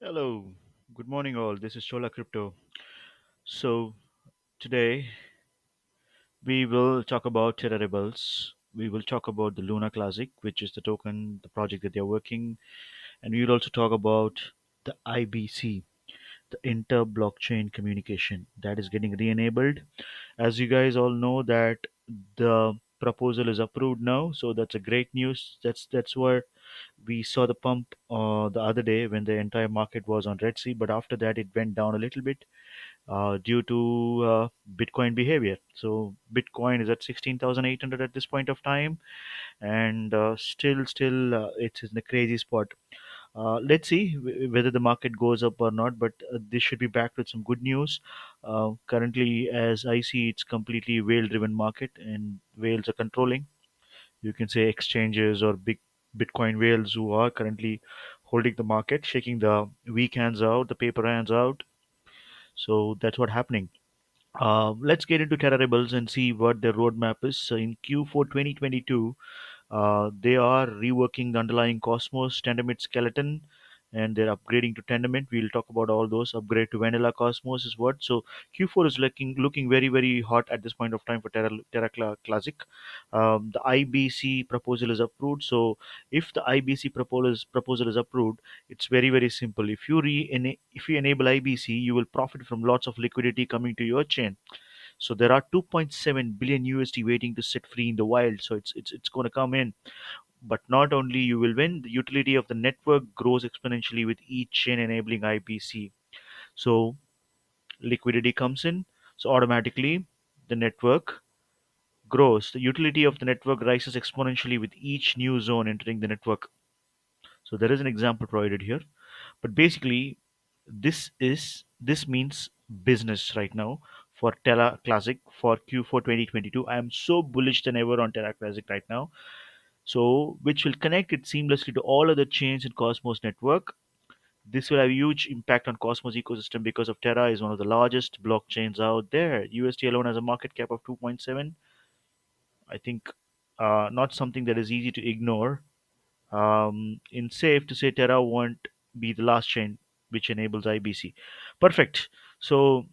Hello, good morning, all. This is Chola Crypto. So, today we will talk about Terra Rebels. We will talk about the Luna Classic, which is the token, the project that they're working, and we will also talk about the IBC, the inter blockchain communication that is getting re enabled. As you guys all know, that the proposal is approved now, so that's a great news. That's where we saw the pump the other day when the entire market was on Red Sea, but after that it went down a little bit due to Bitcoin behavior. So Bitcoin is at 16,800 at this point of time, and still it's in a crazy spot. Let's see whether the market goes up or not, but this should be backed with some good news. Currently, as I see, it's completely whale-driven market, and whales are controlling. You can say exchanges or big Bitcoin whales who are currently holding the market, shaking the weak hands out, the paper hands out. So that's what's happening. Let's get into Terra Rebels and see what their roadmap is. So in Q4 2022, they are reworking the underlying Cosmos Tendermint skeleton, and they're upgrading to Tendermint. We'll talk about all those. Upgrade to Vanilla Cosmos is what. So Q4 is looking very hot at this point of time for Classic. The IBC proposal is approved. So if the IBC proposal is approved, it's very simple. If you enable IBC, you will profit from lots of liquidity coming to your chain. So there are 2.7 billion USD waiting to set free in the wild. So it's going to come in. But not only you will win, the utility of the network grows exponentially with each chain enabling IBC. So liquidity comes in. So automatically the network grows. The utility of the network rises exponentially with each new zone entering the network. So there is an example provided here. But basically, this means business right now for Terra Classic for Q4 2022. I am so bullish than ever on Terra Classic right now. So which will connect it seamlessly to all other chains in Cosmos network. This will have a huge impact on Cosmos ecosystem because of Terra is one of the largest blockchains out there. USD alone has a market cap of 2.7. I think not something that is easy to ignore. In safe to say Terra won't be the last chain which enables IBC. Perfect. So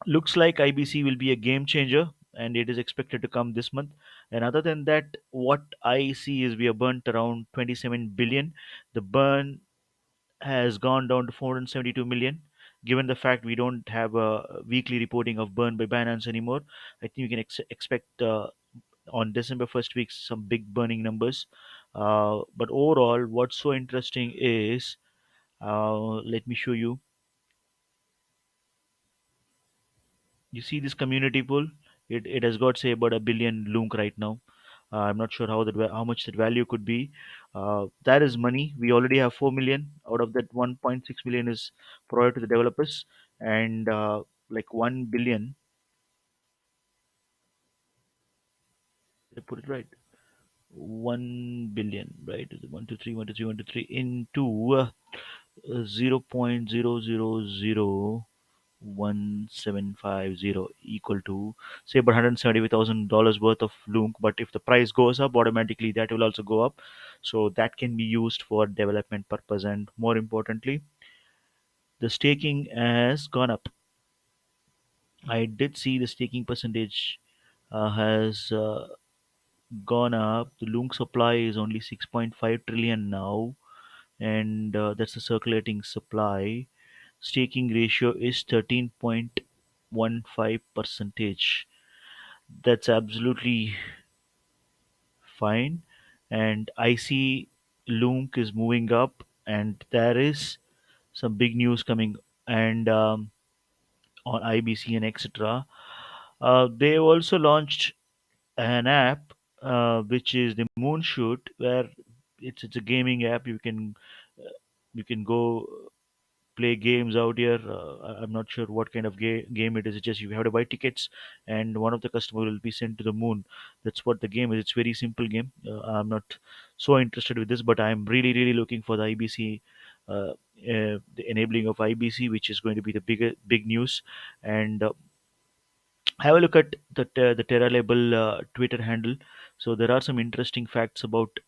looks like IBC will be a game changer and it is expected to come this month. And other than that, what I see is we have burnt around 27 billion. The burn has gone down to 472 million. Given the fact we don't have a weekly reporting of burn by Binance anymore, I think we can expect on December first week some big burning numbers. But overall, what's so interesting is let me show you. You see this community pool? It has got say about a billion Lunc right now. I'm not sure how much that value could be. That is money. We already have 4 million. Out of that, 1.6 million is provided to the developers, and like 1 billion. Did I put it right? 1 billion, right? Is it 1 2 3 1 2 3 1 2 3 into 0.0001750 equal to say about $175,000 worth of Loom. But if the price goes up, automatically that will also go up. So that can be used for development purpose, and more importantly, the staking has gone up. I did see the staking percentage has gone up. The Loom supply is only 6.5 trillion now, and that's the circulating supply. Staking ratio is 13.15 percentage. That's absolutely fine. And I see Lunc is moving up, and there is some big news coming, and on IBC and etc. They also launched an app which is the Moonshoot, where it's a gaming app. You can go play games out here. I'm not sure what kind of game it is. It's just you have to buy tickets, and one of the customer will be sent to the moon. That's what the game is. It's very simple game. I'm not so interested with this, but I'm really looking for the IBC, the enabling of IBC, which is going to be the big news. And have a look at the Terra Label Twitter handle. So there are some interesting facts about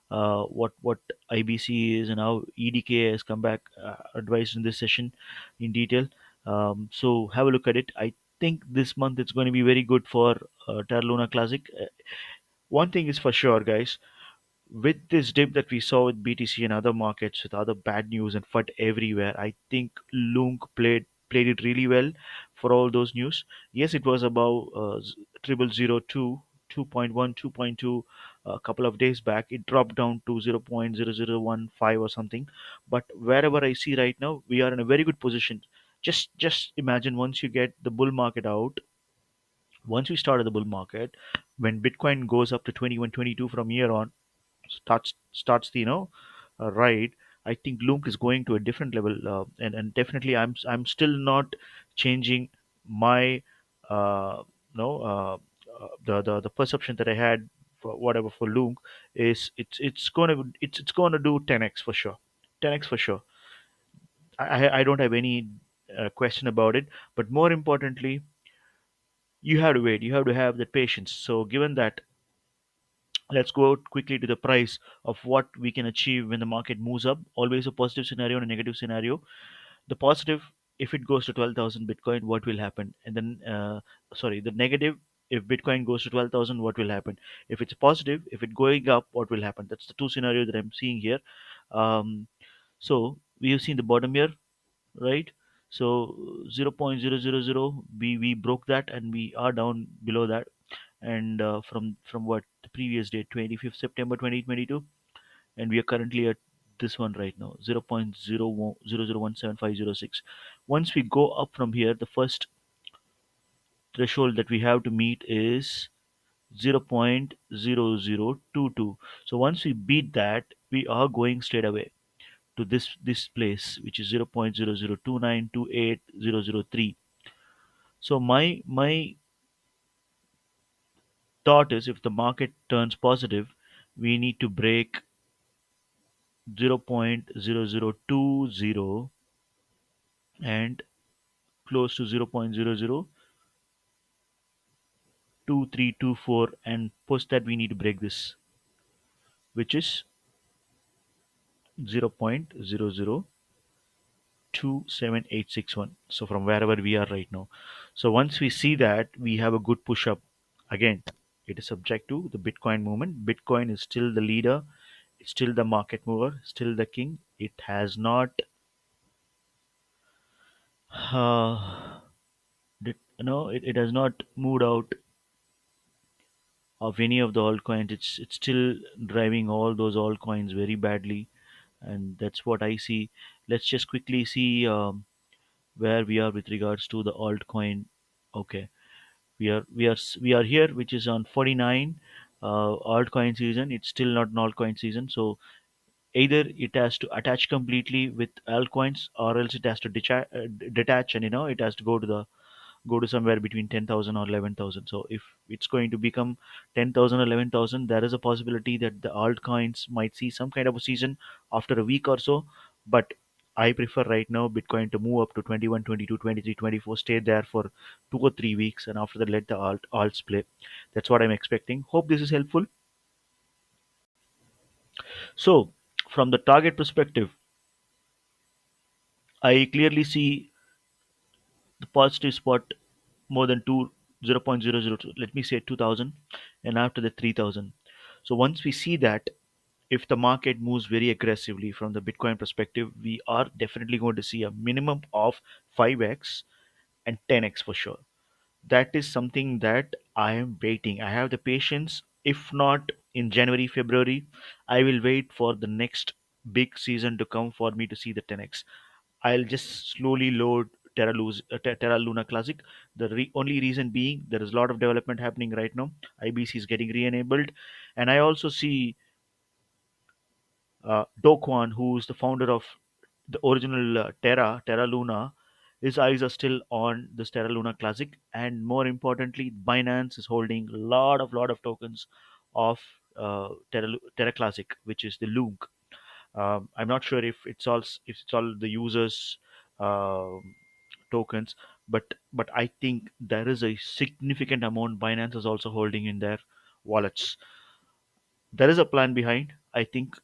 what IBC is and how EDK has come back advised in this session in detail. So have a look at it. I think this month it's going to be very good for Terra Luna Classic. One thing is for sure, guys, with this dip that we saw with BTC and other markets with other bad news and FUD everywhere, I think Lunc played it really well for all those news. Yes, it was about 0002, 2.1, 2.2 a couple of days back. It dropped down to 0.0015 or something. But wherever I see right now, we are in a very good position. Just imagine once you get the bull market out, once we started the bull market, when Bitcoin goes up to 21, 22 from here on, starts the ride. I think Lunk is going to a different level, and definitely I'm still not changing my no the perception that I had for whatever for Lunk is it's gonna do 10x for sure, 10x for sure. I don't have any question about it. But more importantly, you have to wait. You have to have that patience. So given that, let's go out quickly to the price of what we can achieve when the market moves up. Always a positive scenario and a negative scenario. The positive, if it goes to 12,000 Bitcoin, what will happen? And then, sorry, the negative, if Bitcoin goes to 12,000, what will happen? If it's positive, if it going up, what will happen? That's the two scenarios that I'm seeing here. Um, so we have seen the bottom here, right? So 0.000, we broke that and we are down below that. And from what the previous date, 25th September 2022, and we are currently at this one right now, 0.0017506. Once we go up from here, the first threshold that we have to meet is 0.0022. So once we beat that, we are going straight away to this place, which is 0.0029280003. So my thought is, if the market turns positive, we need to break 0.0020 and close to 0.002324, and post that we need to break this, which is 0.002781. So from wherever we are right now. So once we see that, we have a good push up. Again, it is subject to the Bitcoin movement. Bitcoin is still the leader, it's still the market mover, still the king. It has not it has not moved out of any of the altcoins. It's still driving all those altcoins very badly, and that's what I see. Let's just quickly see where we are with regards to the altcoin. Okay, we are here, which is on 49 altcoin season. It's still not an altcoin season, so either it has to attach completely with altcoins, or else it has to detach, and it has to go to somewhere between 10,000 or 11,000. So if it's going to become 10,000 or 11,000, there is a possibility that the altcoins might see some kind of a season after a week or so. But I prefer right now Bitcoin to move up to 21, 22, 23, 24, stay there for 2 or 3 weeks, and after that let the alts play. That's what I'm expecting. Hope this is helpful. So from the target perspective, I clearly see the positive spot more than 0.002, let me say 2000, and after the 3000. So once we see that, if the market moves very aggressively from the Bitcoin perspective, we are definitely going to see a minimum of 5x and 10x for sure. That is something that I am waiting. I have the patience. If not in January, February, I will wait for the next big season to come for me to see the 10x. I'll just slowly load Terra Luna Classic. The only reason being, there is a lot of development happening right now. IBC is getting re-enabled, and I also see Do Kwon, who's the founder of the original Terra Luna. His eyes are still on this Terra Luna Classic, and more importantly, Binance is holding a lot of tokens of Terra Classic, which is the Lunc. I'm not sure if it's all the users' tokens, but I think there is a significant amount Binance is also holding in their wallets. There is a plan behind. I think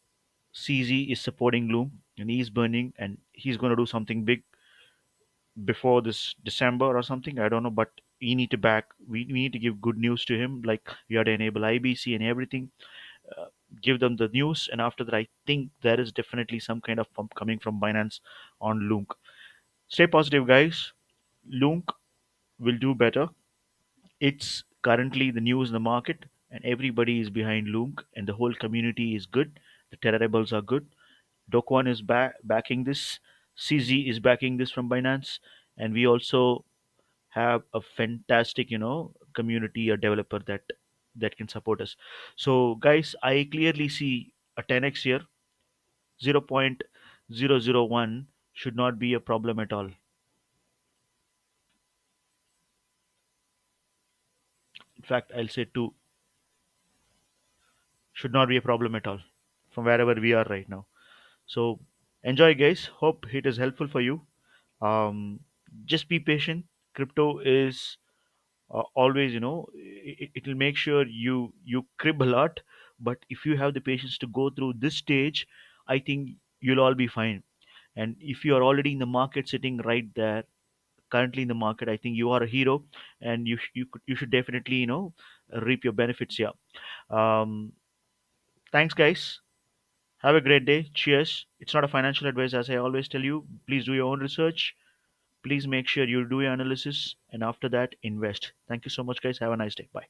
CZ is supporting Loom and he's burning and he's going to do something big before this December or something. I don't know, but we need to back. We need to give good news to him. Like we have to enable IBC and everything. Uh, give them the news, and after that, I think there is definitely some kind of pump coming from Binance on Lunc. Stay positive, guys. Lunc will do better. It's currently the news in the market, and everybody is behind Lunc, and the whole community is good. The Terra Rebels are good. Dokwan is backing this. CZ is backing this from Binance, and we also have a fantastic, community or developer that can support us. So, guys, I clearly see a 10x here. 0.001 should not be a problem at all. In fact, I'll say 2 should not be a problem at all from wherever we are right now. So, enjoy, guys. Hope it is helpful for you. Um, just be patient. Crypto is always, it will make sure you crib a lot, but if you have the patience to go through this stage, I think you'll all be fine. And if you are already in the market, sitting right there currently in the market, I think you are a hero, and you should definitely, reap your benefits. Yeah. um, Thanks, guys. Have a great day. Cheers. It's not a financial advice, as I always tell you. Please do your own research. Please make sure you do your analysis, and after that invest. Thank you so much, guys. Have a nice day. Bye.